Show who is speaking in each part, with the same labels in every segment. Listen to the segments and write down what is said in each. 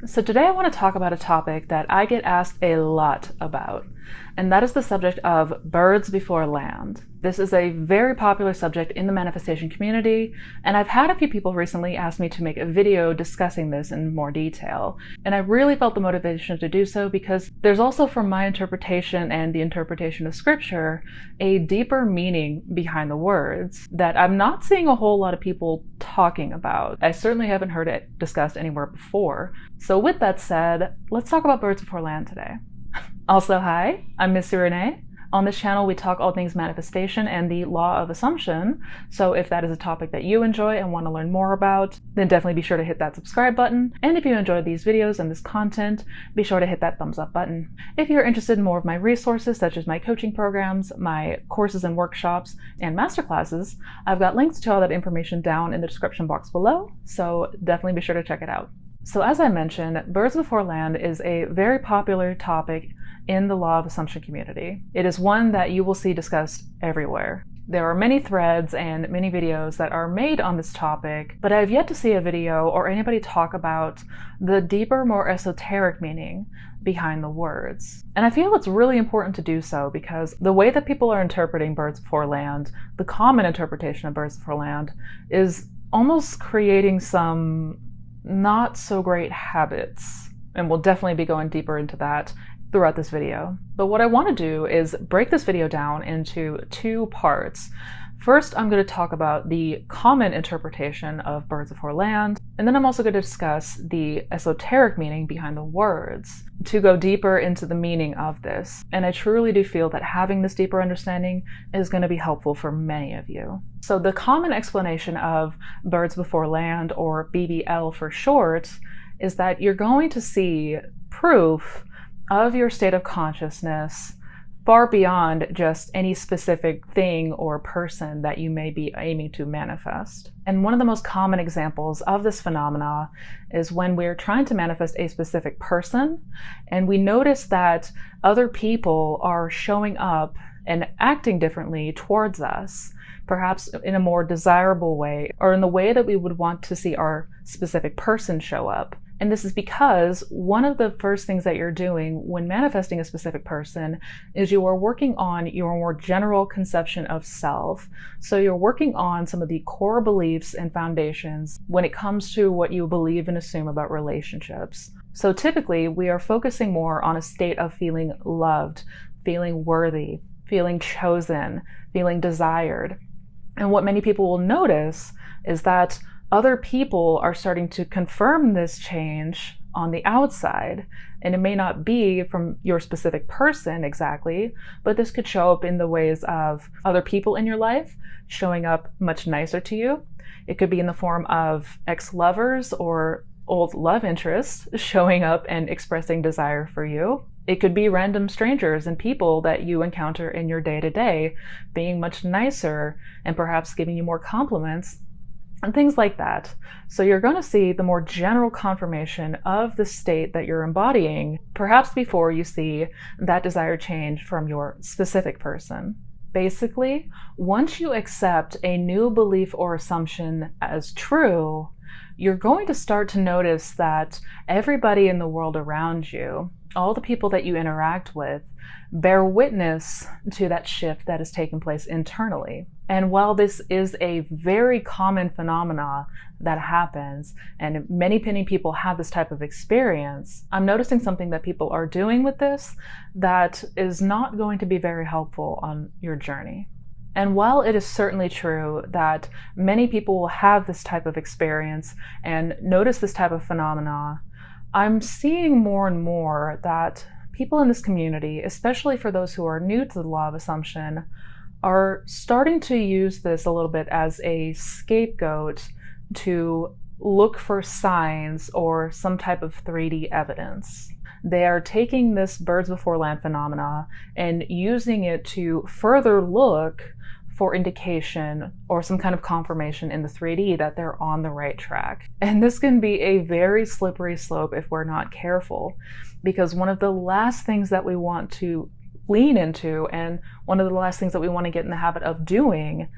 Speaker 1: So today I want to talk about a topic that I get asked a lot about, and that is the subject of birds before land. This is a very popular subject in the manifestation community, and I've had a few people recently ask me to make a video discussing this in more detail. And I really felt the motivation to do so because there's also, from my interpretation and the interpretation of scripture, a deeper meaning behind the words that I'm not seeing a whole lot of people talking about. I certainly haven't heard it discussed anywhere before. So with that said, let's talk about birds before land today. Also, hi, I'm Missy Renee. On this channel, we talk all things manifestation and the law of assumption. So if that is a topic that you enjoy and want to learn more about, then definitely be sure to hit that subscribe button. And if you enjoyed these videos and this content, be sure to hit that thumbs up button. If you're interested in more of my resources, such as my coaching programs, my courses and workshops, and masterclasses, I've got links to all that information down in the description box below. So definitely be sure to check it out. So as I mentioned, birds before land is a very popular topic in the law of assumption community. It is one that you will see discussed everywhere. There are many threads and many videos that are made on this topic, but I have yet to see a video or anybody talk about the deeper, more esoteric meaning behind the words. And I feel it's really important to do so because the way that people are interpreting birds before land, the common interpretation of birds before land, is almost creating some not so great habits. And we'll definitely be going deeper into that throughout this video. But what I want to do is break this video down into two parts. First, I'm going to talk about the common interpretation of birds before land, and then I'm also going to discuss the esoteric meaning behind the words to go deeper into the meaning of this. And I truly do feel that having this deeper understanding is going to be helpful for many of you. So the common explanation of birds before land, or BBL for short, is that you're going to see proof of your state of consciousness far beyond just any specific thing or person that you may be aiming to manifest. And one of the most common examples of this phenomena is when we're trying to manifest a specific person, and we notice that other people are showing up and acting differently towards us, perhaps in a more desirable way, or in the way that we would want to see our specific person show up. And this is because one of the first things that you're doing when manifesting a specific person is you are working on your more general conception of self. So you're working on some of the core beliefs and foundations when it comes to what you believe and assume about relationships. So typically, we are focusing more on a state of feeling loved, feeling worthy, feeling chosen, feeling desired. And what many people will notice is that other people are starting to confirm this change on the outside. And it may not be from your specific person exactly, but this could show up in the ways of other people in your life showing up much nicer to you. It could be in the form of ex-lovers or old love interests showing up and expressing desire for you. It could be random strangers and people that you encounter in your day-to-day being much nicer and perhaps giving you more compliments and things like that. So you're going to see the more general confirmation of the state that you're embodying, perhaps before you see that desired change from your specific person. Basically, once you accept a new belief or assumption as true, you're going to start to notice that everybody in the world around you, all the people that you interact with, bear witness to that shift that has taken place internally. And while this is a very common phenomena that happens, and many people have this type of experience, I'm noticing something that people are doing with this that is not going to be very helpful on your journey. And while it is certainly true that many people will have this type of experience and notice this type of phenomena, I'm seeing more and more that people in this community, especially for those who are new to the law of assumption, are starting to use this a little bit as a scapegoat to look for signs or some type of 3D evidence. They are taking this birds before land phenomena and using it to further look for indication or some kind of confirmation in the 3D that they're on the right track. And this can be a very slippery slope if we're not careful, because one of the last things that we want to lean into, and one of the last things that we want to get in the habit of doing,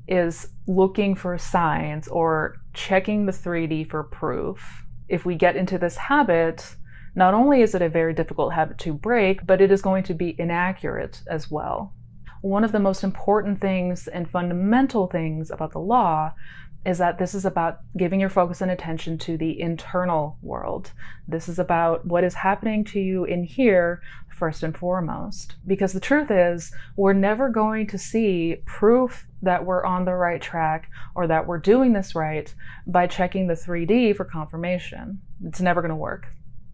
Speaker 1: is looking for signs or checking the 3D for proof. If we get into this habit, not only is it a very difficult habit to break, but it is going to be inaccurate as well. One of the most important things and fundamental things about the law is that this is about giving your focus and attention to the internal world. This is about what is happening to you in here first and foremost. Because the truth is, we're never going to see proof that we're on the right track or that we're doing this right by checking the 3D for confirmation. It's never going to work.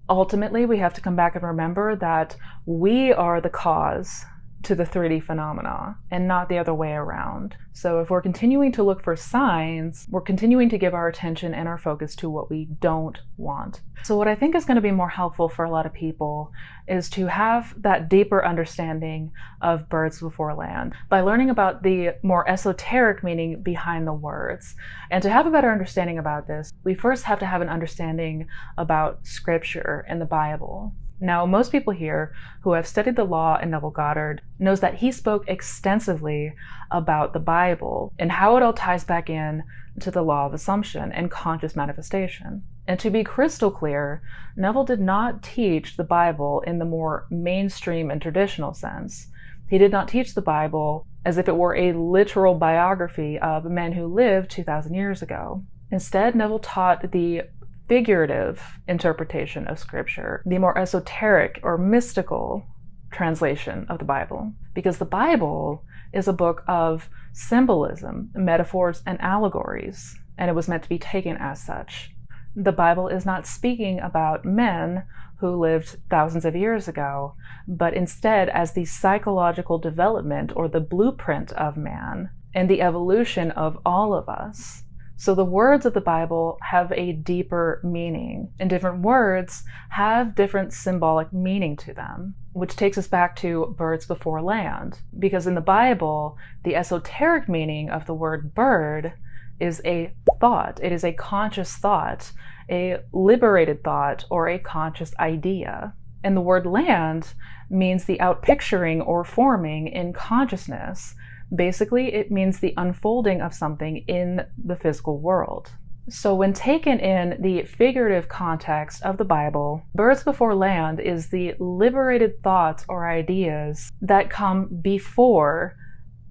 Speaker 1: Ultimately, we have to come back and remember that we are the cause to the 3D phenomena and not the other way around. So if we're continuing to look for signs, we're continuing to give our attention and our focus to what we don't want. So what I think is going to be more helpful for a lot of people is to have that deeper understanding of birds before land by learning about the more esoteric meaning behind the words. And to have a better understanding about this, we first have to have an understanding about Scripture and the Bible. Now, most people here who have studied the law and Neville Goddard knows that he spoke extensively about the Bible and how it all ties back in to the law of assumption and conscious manifestation. And to be crystal clear, Neville did not teach the Bible in the more mainstream and traditional sense. He did not teach the Bible as if it were a literal biography of men who lived 2,000 years ago. Instead, Neville taught the figurative interpretation of Scripture, the more esoteric or mystical translation of the Bible. Because the Bible is a book of symbolism, metaphors, and allegories, and it was meant to be taken as such. The Bible is not speaking about men who lived thousands of years ago, but instead as the psychological development or the blueprint of man and the evolution of all of us. So the words of the Bible have a deeper meaning, and different words have different symbolic meaning to them, which takes us back to birds before land. Because in the Bible, the esoteric meaning of the word bird is a thought. It is a conscious thought, a liberated thought, or a conscious idea. And the word land means the outpicturing or forming in consciousness. Basically, it means the unfolding of something in the physical world. So when taken in the figurative context of the Bible, birds before land is the liberated thoughts or ideas that come before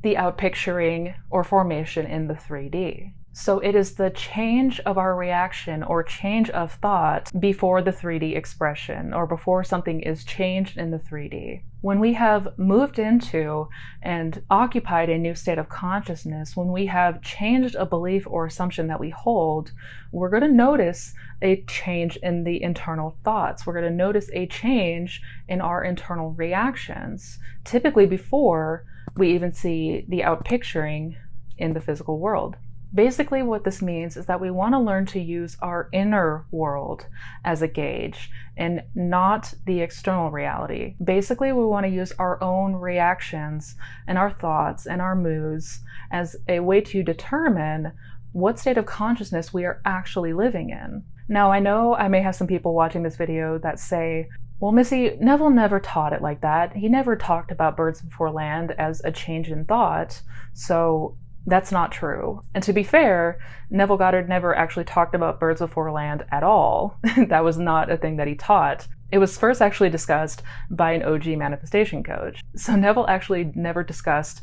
Speaker 1: the outpicturing or formation in the 3D. So it is the change of our reaction or change of thought before the 3D expression or before something is changed in the 3D. When we have moved into and occupied a new state of consciousness, when we have changed a belief or assumption that we hold, we're going to notice a change in the internal thoughts. We're going to notice a change in our internal reactions, typically before we even see the outpicturing in the physical world. Basically, what this means is that we want to learn to use our inner world as a gauge and not the external reality. Basically, we want to use our own reactions and our thoughts and our moods as a way to determine what state of consciousness we are actually living in. Now, I know I may have some people watching this video that say, well, Missy, Neville never taught it like that. He never talked about birds before land as a change in thought, so that's not true. And to be fair, Neville Goddard never actually talked about birds before land at all. That was not a thing that he taught. It was first actually discussed by an OG manifestation coach. So Neville actually never discussed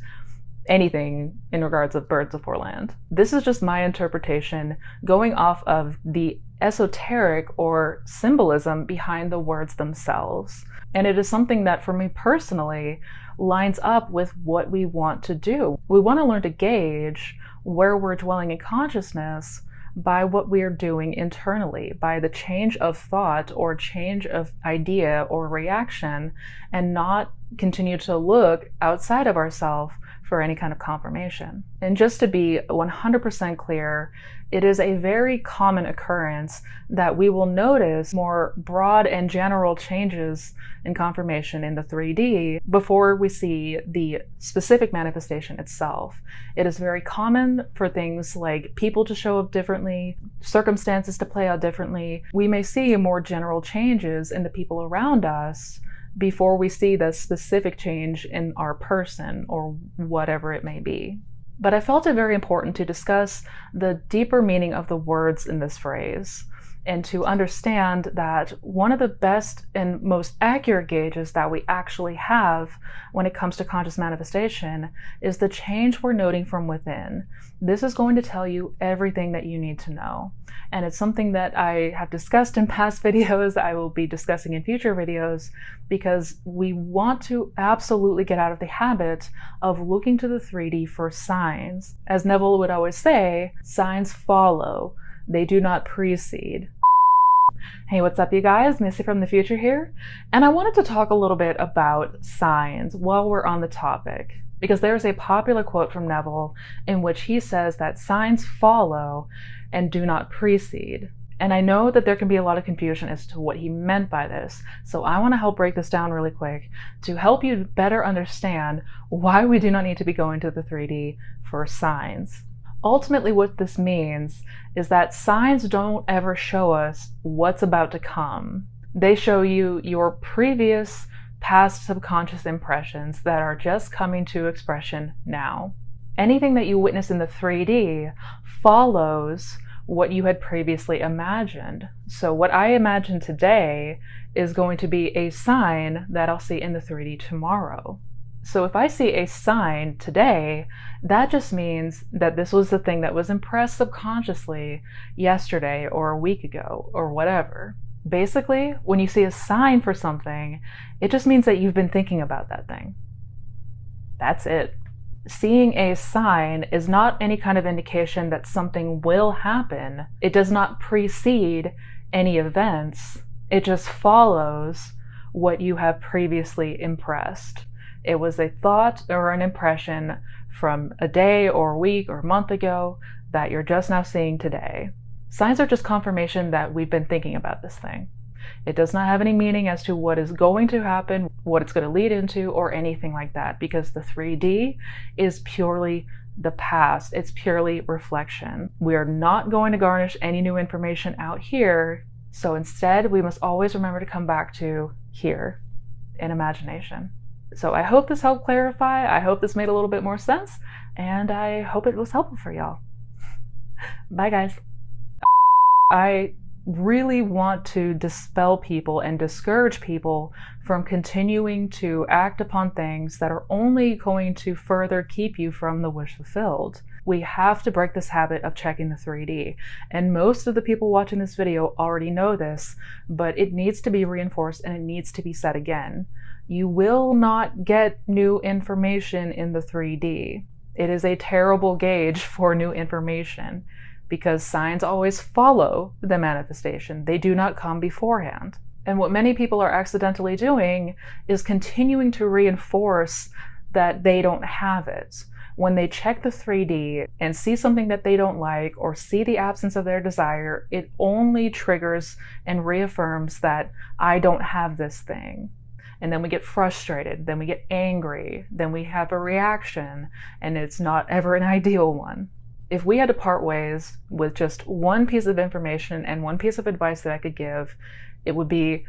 Speaker 1: anything in regards of birds before land. This is just my interpretation going off of the esoteric or symbolism behind the words themselves. And it is something that for me personally lines up with what we want to do. We want to learn to gauge where we're dwelling in consciousness by what we are doing internally, by the change of thought or change of idea or reaction, and not continue to look outside of ourselves for any kind of confirmation. And just to be 100% clear, it is a very common occurrence that we will notice more broad and general changes in confirmation in the 3D before we see the specific manifestation itself. It is very common for things like people to show up differently, circumstances to play out differently. We may see more general changes in the people around us before we see the specific change in our person or whatever it may be. But I felt it very important to discuss the deeper meaning of the words in this phrase. and to understand that one of the best and most accurate gauges that we actually have when it comes to conscious manifestation is the change we're noting from within. This is going to tell you everything that you need to know. And it's something that I have discussed in past videos, I will be discussing in future videos, because we want to absolutely get out of the habit of looking to the 3D for signs. As Neville would always say, signs follow, they do not precede. Hey, what's up you guys? Missy from the future here, and I wanted to talk a little bit about signs while we're on the topic, because there's a popular quote from Neville in which he says that signs follow and do not precede. And I know that there can be a lot of confusion as to what he meant by this, so I want to help break this down really quick to help you better understand why we do not need to be going to the 3D for signs. Ultimately, what this means is that signs don't ever show us what's about to come. They show you your previous past subconscious impressions that are just coming to expression now. Anything that you witness in the 3D follows what you had previously imagined. So what I imagine today is going to be a sign that I'll see in the 3D tomorrow. So if I see a sign today, that just means that this was the thing that was impressed subconsciously yesterday or a week ago or whatever. Basically, when you see a sign for something, it just means that you've been thinking about that thing. That's it. Seeing a sign is not any kind of indication that something will happen. It does not precede any events. It just follows what you have previously impressed. It was a thought or an impression from a day or a week or a month ago that you're just now seeing today. Signs are just confirmation that we've been thinking about this thing. It does not have any meaning as to what is going to happen, what it's going to lead into, or anything like that, because the 3D is purely the past. It's purely reflection. We are not going to garnish any new information out here, so instead we must always remember to come back to here in imagination. So I hope this helped clarify. I hope this made a little bit more sense, and I hope it was helpful for y'all. Bye guys. I really want to dispel people and discourage people from continuing to act upon things that are only going to further keep you from the wish fulfilled. We have to break this habit of checking the 3D. And most of the people watching this video already know this, but it needs to be reinforced and it needs to be said again. You will not get new information in the 3D. It is a terrible gauge for new information, because signs always follow the manifestation. They do not come beforehand. And what many people are accidentally doing is continuing to reinforce that they don't have it. When they check the 3D and see something that they don't like or see the absence of their desire, it only triggers and reaffirms that I don't have this thing. And then we get frustrated, then we get angry, then we have a reaction, and it's not ever an ideal one. If we had to part ways with just one piece of information and one piece of advice that I could give, it would be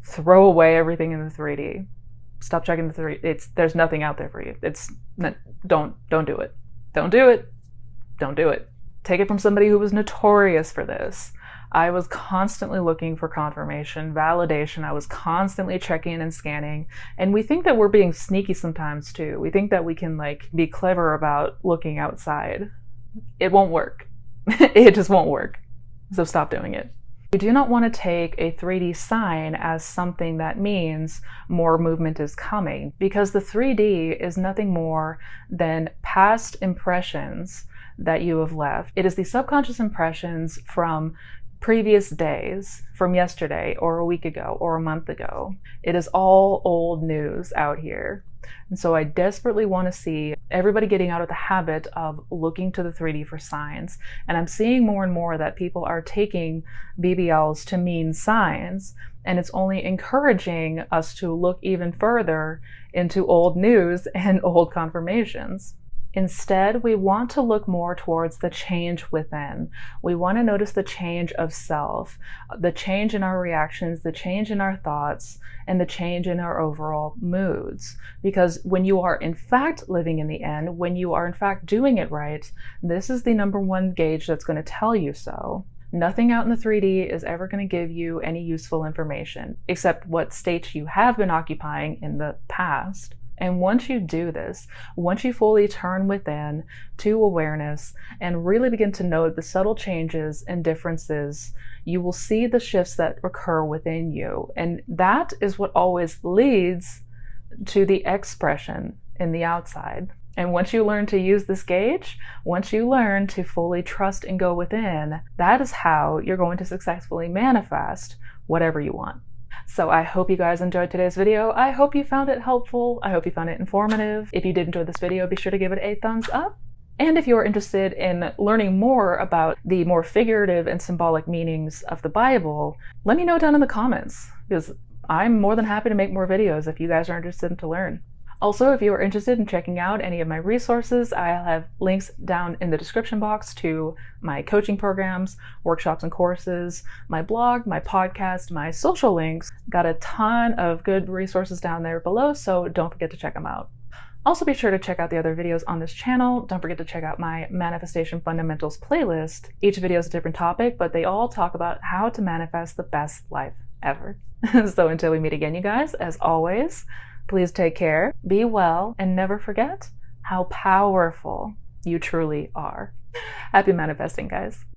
Speaker 1: throw away everything in the 3D. Stop checking the 3D. There's nothing out there for you. Don't do it. Don't do it. Don't do it. Take it from somebody who was notorious for this. I was constantly looking for confirmation, validation. I was constantly checking and scanning. And we think that we're being sneaky sometimes too. We think that we can be clever about looking outside. It won't work. It just won't work. So stop doing it. We do not want to take a 3D sign as something that means more movement is coming, because the 3D is nothing more than past impressions that you have left. It is the subconscious impressions from previous days, from yesterday or a week ago or a month ago. It is all old news out here. And so I desperately want to see everybody getting out of the habit of looking to the 3D for signs. And I'm seeing more and more that people are taking BBLs to mean signs, and it's only encouraging us to look even further into old news and old confirmations. Instead, we want to look more towards the change within. We want to notice the change of self, the change in our reactions, the change in our thoughts, and the change in our overall moods. Because when you are in fact living in the end, when you are in fact doing it right, this is the number one gauge that's going to tell you so. Nothing out in the 3D is ever going to give you any useful information, except what states you have been occupying in the past. And once you do this, once you fully turn within to awareness and really begin to note the subtle changes and differences, you will see the shifts that occur within you. And that is what always leads to the expression in the outside. And once you learn to use this gauge, once you learn to fully trust and go within, that is how you're going to successfully manifest whatever you want. So I hope you guys enjoyed today's video. I hope you found it helpful. I hope you found it informative. If you did enjoy this video, be sure to give it a thumbs up. And if you're interested in learning more about the more figurative and symbolic meanings of the Bible, let me know down in the comments, because I'm more than happy to make more videos if you guys are interested to learn. Also, if you are interested in checking out any of my resources, I'll have links down in the description box to my coaching programs, workshops and courses, my blog, my podcast, my social links. Got a ton of good resources down there below, so don't forget to check them out. Also, be sure to check out the other videos on this channel. Don't forget to check out my Manifestation Fundamentals playlist. Each video is a different topic, but they all talk about how to manifest the best life ever. So until we meet again, you guys, as always, please take care, be well, and never forget how powerful you truly are. Happy manifesting, guys.